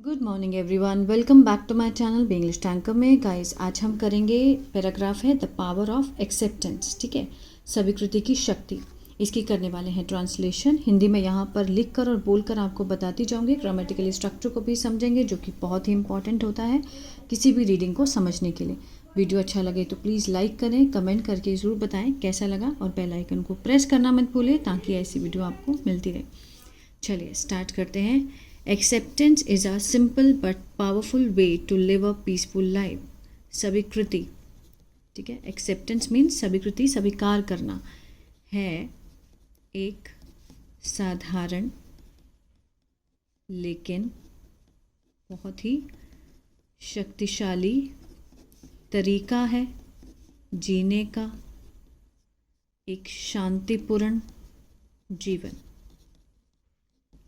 Good morning everyone, welcome back to my channel B English tanker में। Guys, आज हम करेंगे पैराग्राफ है द पावर ऑफ एक्सेप्टेंस। ठीक है, स्वीकृति की शक्ति। इसकी करने वाले हैं ट्रांसलेशन। हिंदी में यहाँ पर लिख कर और बोलकर आपको बताती जाऊँगी। ग्रामेटिकली स्ट्रक्चर को भी समझेंगे, जो कि बहुत ही इंपॉर्टेंट होता है किसी भी रीडिंग को समझने के लिए। वीडियो अच्छा लगे तो प्लीज़ लाइक करें, कमेंट करके ज़रूर बताएं कैसा लगा, और बेल आइकन को प्रेस करना मत भूलें ताकि ऐसी वीडियो आपको मिलती रहे। चलिए स्टार्ट करते हैं। Acceptance is a simple but powerful way to live a peaceful life. स्वीकृति, ठीक है। एक्सेप्टेंस मीन्स स्वीकृति, स्वीकार करना, है एक साधारण लेकिन बहुत ही शक्तिशाली तरीका है जीने का एक शांतिपूर्ण जीवन।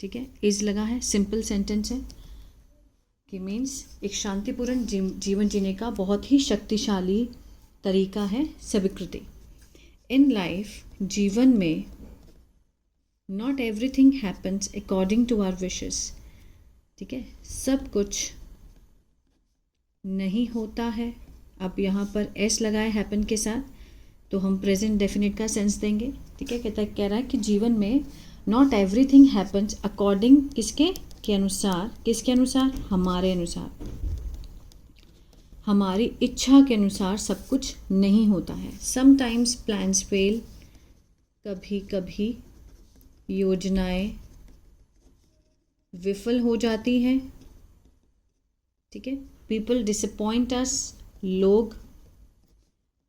ठीक है, इज लगा है, सिंपल सेंटेंस है कि मीन्स एक शांतिपूर्ण जीवन जीने का बहुत ही शक्तिशाली तरीका है स्वीकृति। इन लाइफ, जीवन में, not everything happens according to our wishes. ठीक है, सब कुछ नहीं होता है। अब यहाँ पर एस लगा है हैपन के साथ, तो हम प्रेजेंट डेफिनेट का सेंस देंगे। ठीक है, कह रहा है कि जीवन में नॉट एवरीथिंग हैपन्स अकॉर्डिंग, किसके अनुसार, किसके अनुसार, हमारे अनुसार, हमारी इच्छा के अनुसार सब कुछ नहीं होता है। समटाइम्स प्लान्स फेल, कभी कभी योजनाएं विफल हो जाती हैं। ठीक है, पीपल डिसअपॉइंट अस, लोग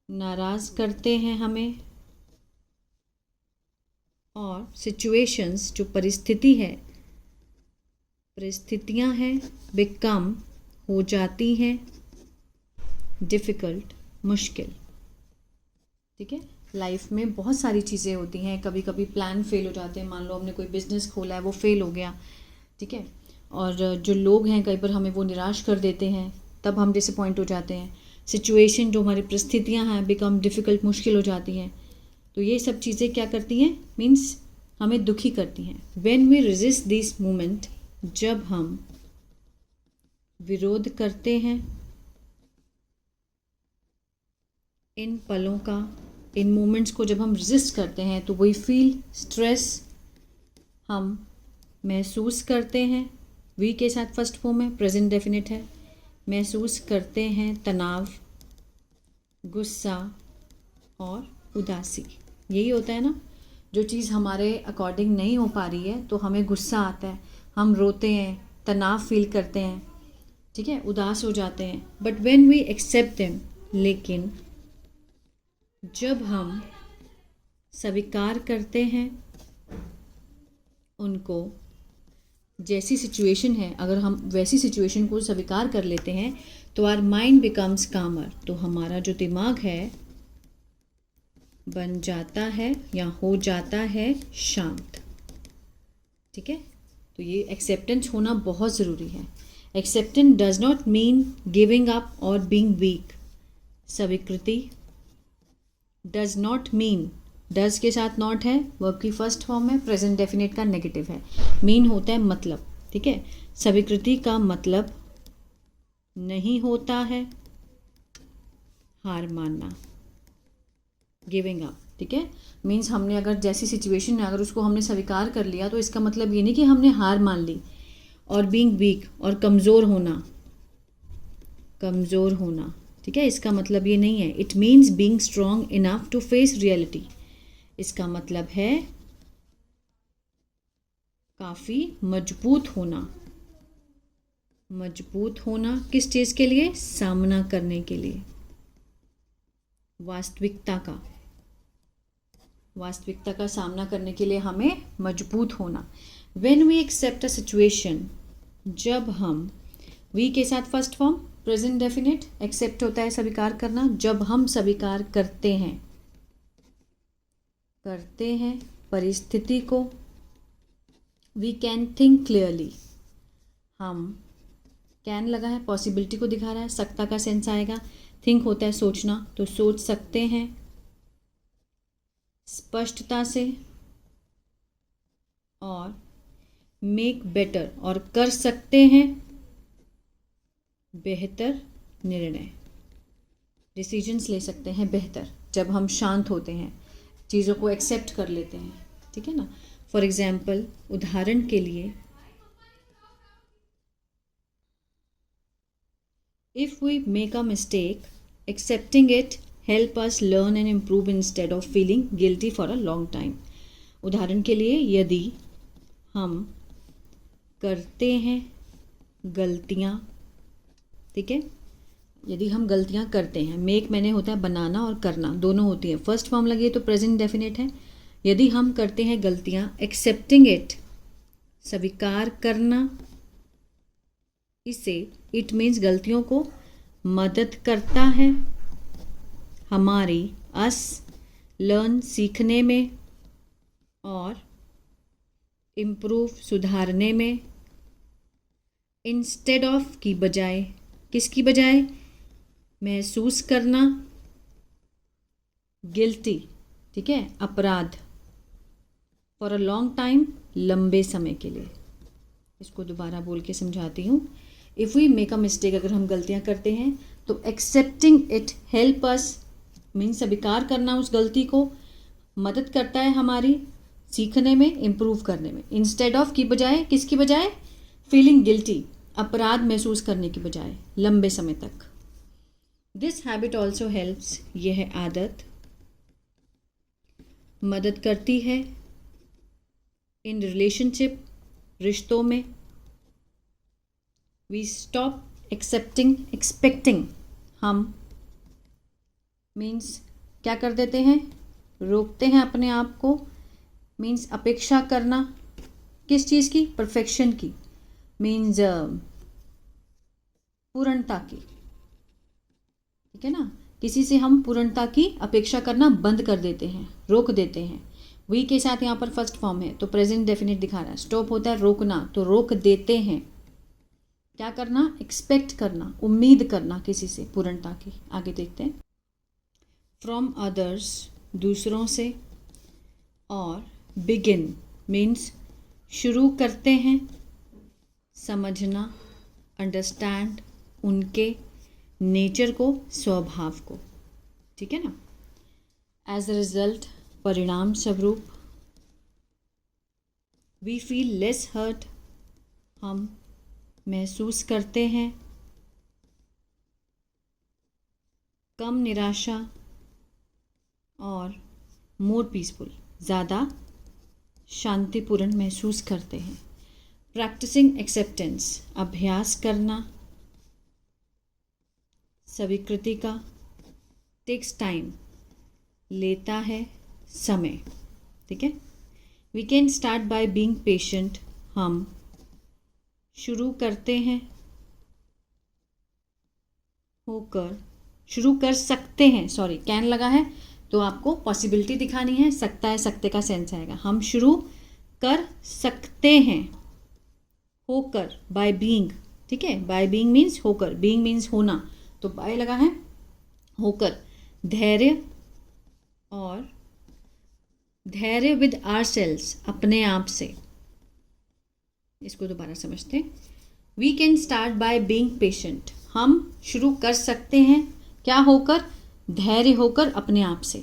नाराज करते हैं हमें, और सिचुएशंस, जो परिस्थिति है, परिस्थितियां हैं, बिकम हो जाती हैं, डिफ़िकल्ट मुश्किल। ठीक है, लाइफ में बहुत सारी चीज़ें होती हैं। कभी कभी प्लान फेल हो जाते हैं। मान लो हमने कोई बिजनेस खोला है, वो फेल हो गया। ठीक है, और जो लोग हैं कई बार हमें वो निराश कर देते हैं, तब हम डिसअपॉइंट हो जाते हैं। सिचुएशन, जो हमारी परिस्थितियां हैं, बिकम डिफ़िकल्ट मुश्किल हो जाती हैं। तो ये सब चीज़ें क्या करती हैं, मीन्स हमें दुखी करती हैं। When we resist this moment, जब हम विरोध करते हैं इन पलों का, इन मोमेंट्स को जब हम रेजिस्ट करते हैं, तो वी फील स्ट्रेस, हम महसूस करते हैं। वी के साथ फर्स्ट फॉर्म है, प्रेजेंट डेफिनेट है। महसूस करते हैं तनाव, गुस्सा और उदासी। यही होता है ना, जो चीज़ हमारे अकॉर्डिंग नहीं हो पा रही है तो हमें गुस्सा आता है, हम रोते हैं, तनाव फील करते हैं। ठीक है, उदास हो जाते हैं। But when we accept them, लेकिन जब हम स्वीकार करते हैं उनको, जैसी सिचुएशन है, अगर हम वैसी सिचुएशन को स्वीकार कर लेते हैं, तो आवर माइंड बिकम्स कामर, तो हमारा जो दिमाग है बन जाता है या हो जाता है शांत। ठीक है, तो ये एक्सेप्टेंस होना बहुत ज़रूरी है। Acceptance does not mean giving up और बीइंग वीक। स्वीकृति डज नॉट मीन, डज के साथ नॉट है, वर्ब की फर्स्ट फॉर्म है, प्रेजेंट डेफिनेट का नेगेटिव है। मीन होता है मतलब। ठीक है, स्वीकृति का मतलब नहीं होता है हार मानना, गिविंग अप। ठीक है, मीन्स हमने अगर जैसी सिचुएशन है, अगर उसको हमने स्वीकार कर लिया, तो इसका मतलब ये नहीं कि हमने हार मान ली। और बीइंग वीक, और कमज़ोर होना, कमज़ोर होना। ठीक है, इसका मतलब ये नहीं है। It means being strong enough to face reality. इसका मतलब है काफ़ी मजबूत होना। मजबूत होना किस चीज़ के लिए, सामना करने के लिए, वास्तविकता का, वास्तविकता का सामना करने के लिए हमें मजबूत होना। When we accept a situation, जब हम, वी के साथ first form, present definite, accept होता है स्वीकार करना। जब हम स्वीकार करते हैं, परिस्थिति को, वी कैन थिंक क्लियरली, हम, कैन लगा है, पॉसिबिलिटी को दिखा रहा है, सकता का सेंस आएगा। थिंक होता है सोचना, तो सोच सकते हैं स्पष्टता से, और मेक बेटर, और कर सकते हैं बेहतर निर्णय, डिसीजंस ले सकते हैं बेहतर जब हम शांत होते हैं, चीज़ों को एक्सेप्ट कर लेते हैं, ठीक है ना। फॉर एग्जाम्पल, उदाहरण के लिए, if we make a mistake, accepting it help us learn and improve instead of feeling guilty for a long time. उदाहरण के लिए, यदि हम करते हैं गलतियाँ, ठीक है, यदि हम गलतियाँ करते हैं, मेक मैंने होता है बनाना और करना दोनों होती है, फर्स्ट फॉर्म लगी है तो प्रेजेंट डेफिनेट है। यदि हम करते हैं गलतियाँ, एक्सेप्टिंग इट स्वीकार करना, इससे इट मीन्स गलतियों को मदद करता है हमारी अस लर्न सीखने में और इम्प्रूव सुधारने में, इंस्टेड ऑफ की बजाय, किसकी बजाय, महसूस करना, गिल्टी, ठीक है, अपराध, फॉर अ लॉन्ग टाइम, लंबे समय के लिए। इसको दोबारा बोल के समझाती हूँ। If we make a mistake, अगर हम गलतियाँ करते हैं तो accepting it help us means स्वीकार करना उस गलती को मदद करता है हमारी सीखने में, इम्प्रूव करने में, इंस्टेड ऑफ की बजाय, किसकी बजाय, फीलिंग गिल्टी, अपराध महसूस करने की बजाय लंबे समय तक। दिस हैबिट ऑल्सो हेल्प्स, यह आदत मदद करती है इन रिलेशनशिप, रिश्तों में। वी स्टॉप एक्सेप्टिंग एक्सपेक्टिंग, हम मीन्स क्या कर देते हैं, रोकते हैं अपने आप को, मीन्स अपेक्षा करना, किस चीज़ की, परफेक्शन की, मीन्स पूर्णता की, ठीक है ना। किसी से हम पूर्णता की अपेक्षा करना बंद कर देते हैं, रोक देते हैं। वी के साथ यहाँ पर फर्स्ट फॉर्म है तो प्रेजेंट डेफिनेट दिखा रहा है। स्टॉप होता है रोकना, तो रोक देते हैं। क्या करना, एक्सपेक्ट करना, उम्मीद करना किसी से पूर्णता की। आगे देखते हैं, फ्रॉम अदर्स, दूसरों से, और बिगिन मीन्स शुरू करते हैं, समझना, अंडरस्टैंड, उनके नेचर को, स्वभाव को, ठीक है ना। एज अ रिजल्ट, परिणाम स्वरूप, वी फील लेस हर्ट, हम महसूस करते हैं कम निराशा, और मोर पीसफुल, ज़्यादा शांतिपूर्ण महसूस करते हैं। प्रैक्टिसिंग एक्सेप्टेंस, अभ्यास करना स्वीकृति का, टेक्स टाइम, लेता है समय, ठीक है। We can start by being patient, हम शुरू करते हैं होकर, शुरू कर सकते हैं, सॉरी कैन लगा है तो आपको पॉसिबिलिटी दिखानी है, सकता है, सकते का सेंस आएगा। हम शुरू कर सकते हैं होकर, बाय बीइंग, ठीक है, बाय बीइंग मीन्स होकर, बीइंग मीन्स होना, तो बाय लगा है, होकर, धैर्य, और धैर्य विद आवरसेल्व्स, अपने आप से। इसको दोबारा समझते हैं। We can start by being patient, हम शुरू कर सकते हैं क्या होकर, धैर्य होकर, अपने आप से।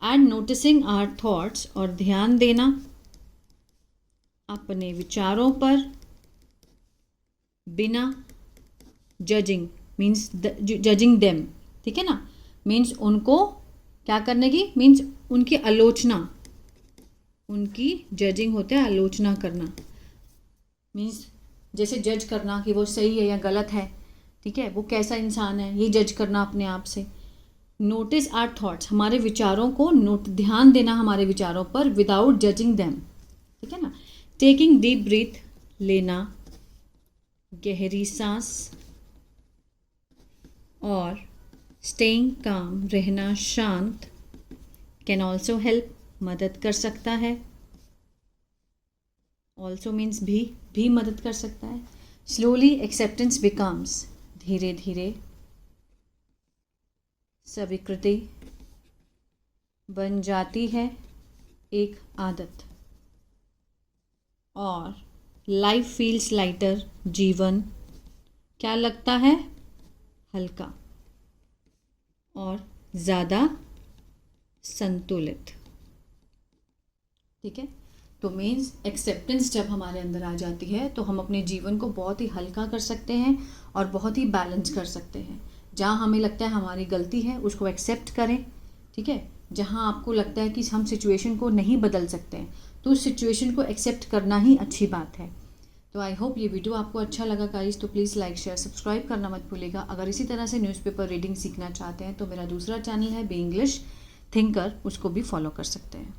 एंड नोटिसिंग आवर थॉट्स, और ध्यान देना अपने विचारों पर, बिना जजिंग मीन्स जजिंग देम, ठीक है ना, मीन्स उनको क्या करने की, मीन्स उनकी आलोचना, उनकी जजिंग होता है आलोचना करना, मीन्स जैसे जज करना कि वो सही है या गलत है, ठीक है, वो कैसा इंसान है, ये जज करना अपने आप से। नोटिस आवर थॉट्स, हमारे विचारों को नोट, ध्यान देना हमारे विचारों पर, विदाउट जजिंग देम, ठीक है ना। टेकिंग डीप ब्रीथ, लेना गहरी सांस, और स्टेइंग काम, रहना शांत, कैन ऑल्सो हेल्प, मदद कर सकता है, ऑल्सो मीन्स भी मदद कर सकता है। स्लोली एक्सेप्टेंस बिकम्स, धीरे धीरे स्वीकृति बन जाती है एक आदत, और लाइफ फील्स लाइटर, जीवन क्या लगता है? हल्का और ज़्यादा संतुलित। ठीक है, तो मीन्स एक्सेप्टेंस जब हमारे अंदर आ जाती है तो हम अपने जीवन को बहुत ही हल्का कर सकते हैं और बहुत ही बैलेंस कर सकते हैं। जहाँ हमें लगता है हमारी गलती है उसको एक्सेप्ट करें। ठीक है, जहाँ आपको लगता है कि हम सिचुएशन को नहीं बदल सकते हैं तो उस सिचुएशन को एक्सेप्ट करना ही अच्छी बात है। तो आई होप ये वीडियो आपको अच्छा लगा गाइस, तो प्लीज़ लाइक शेयर सब्सक्राइब करना मत भूलिएगा। अगर इसी तरह से न्यूज़पेपर रीडिंग सीखना चाहते हैं तो मेरा दूसरा चैनल है बी इंग्लिश थिंकर, उसको भी फॉलो कर सकते हैं।